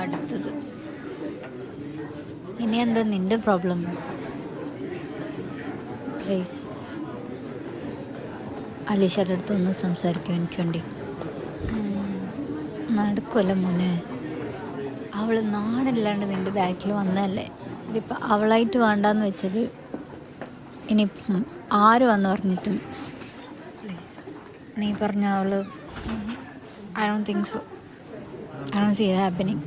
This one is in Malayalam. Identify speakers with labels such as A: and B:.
A: അടുത്തത് ഇനി എന്താ നിന്റെ പ്രോബ്ലം? പ്ലീസ് അലീഷയുടെ അടുത്തൊന്ന് സംസാരിക്കും എനിക്ക് വേണ്ടി. നടക്കുമല്ല മോനെ, അവൾ നാണില്ലാണ്ട് നിൻ്റെ ബാക്കിൽ വന്നതല്ലേ. ഇതിപ്പോൾ അവളായിട്ട് വേണ്ടാന്ന് വെച്ചത് ഇനി ആര് വന്ന് പറഞ്ഞിട്ടും പ്ലീസ് നീ പറഞ്ഞ അവൾ I don't think so. I don't see it happening.